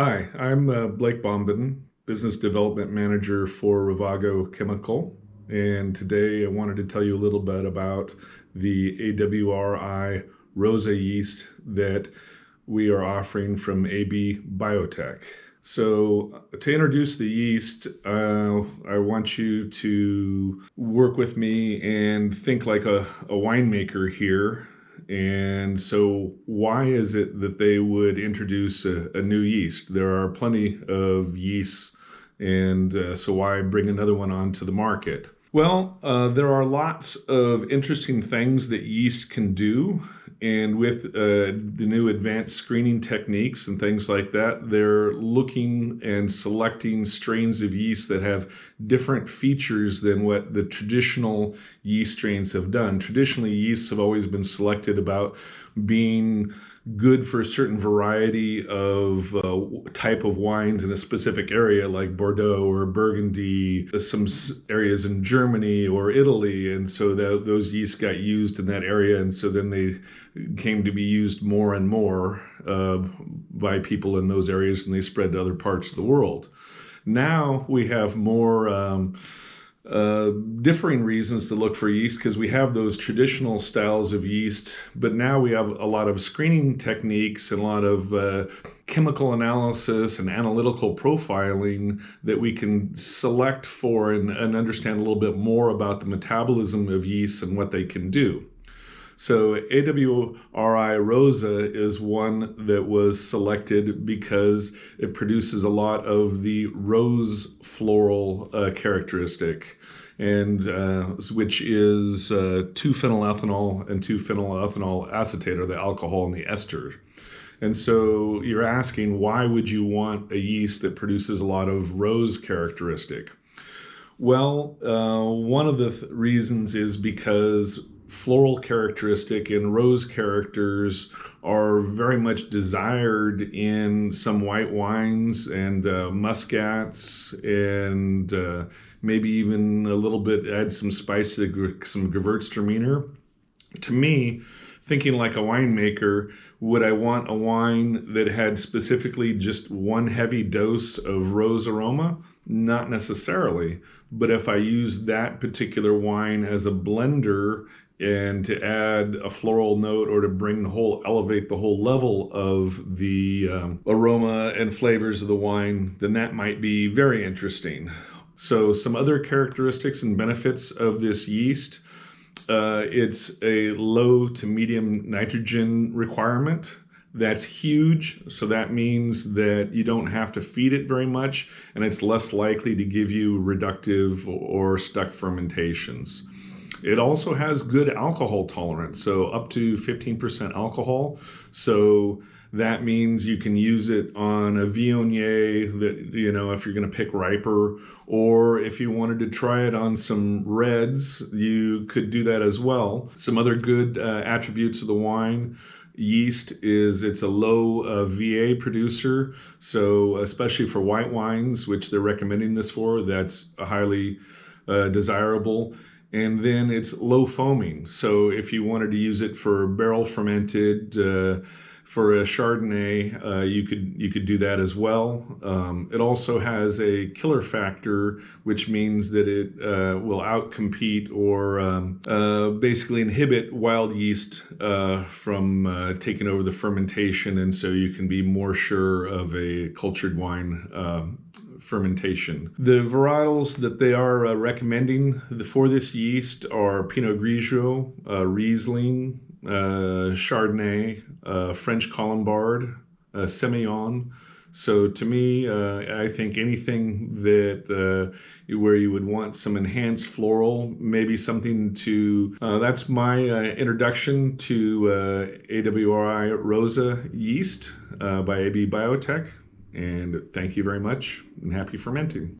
Hi, I'm Blake Bombin, Business Development Manager for Rivago Chemical, and today I wanted to tell you a little bit about the AWRI Rosa yeast that we are offering from AB Biotech. So to introduce the yeast, I want you to work with me and think like a winemaker here. And so why is it that they would introduce a new yeast? There are plenty of yeasts, and so why bring another one onto the market? Well, there are lots of interesting things that yeast can do. And with the new advanced screening techniques and things like that, they're looking and selecting strains of yeast that have different features than what the traditional yeast strains have done. Traditionally, yeasts have always been selected about being good for a certain variety of type of wines in a specific area, like Bordeaux or Burgundy, some areas in Germany or Italy. And so those yeasts got used in that area. And so then they came to be used more and more by people in those areas, and they spread to other parts of the world. Now we have more differing reasons to look for yeast, because we have those traditional styles of yeast, but now we have a lot of screening techniques and a lot of chemical analysis and analytical profiling that we can select for and understand a little bit more about the metabolism of yeast and what they can do. So AWRI Rosa is one that was selected because it produces a lot of the rose floral characteristic, and which is 2-phenylethanol and 2-phenylethanol acetate, or the alcohol and the ester. And so you're asking, why would you want a yeast that produces a lot of rose characteristic? Well, one of the reasons is because floral characteristic and rose characters are very much desired in some white wines and muscats, and maybe even a little bit add some spice to some Gewürztraminer. To me, thinking like a winemaker, would I want a wine that had specifically just one heavy dose of rose aroma? Not necessarily. But if I use that particular wine as a blender and to add a floral note, or to elevate the whole level of the aroma and flavors of the wine, then that might be very interesting. So some other characteristics and benefits of this yeast: it's a low to medium nitrogen requirement. That's huge. So that means that you don't have to feed it very much, and it's less likely to give you reductive or stuck fermentations. It also has good alcohol tolerance, so up to 15% alcohol. So that means you can use it on a Viognier that, if you're going to pick riper, or if you wanted to try it on some reds, you could do that as well. Some other good attributes of the wine: yeast is it's a low VA producer, so especially for white wines, which they're recommending this for, that's highly desirable. And then it's low foaming. So if you wanted to use it for barrel fermented, for a Chardonnay, you could do that as well. It also has a killer factor, which means that it will outcompete or basically inhibit wild yeast from taking over the fermentation, and so you can be more sure of a cultured wine fermentation. The varietals that they are recommending for this yeast are Pinot Grigio, Riesling, Chardonnay, French Colombard, Semillon. So to me, I think anything that where you would want some enhanced floral, maybe something to, that's my introduction to AWRI Rosa yeast by AB Biotech. And thank you very much, and happy fermenting.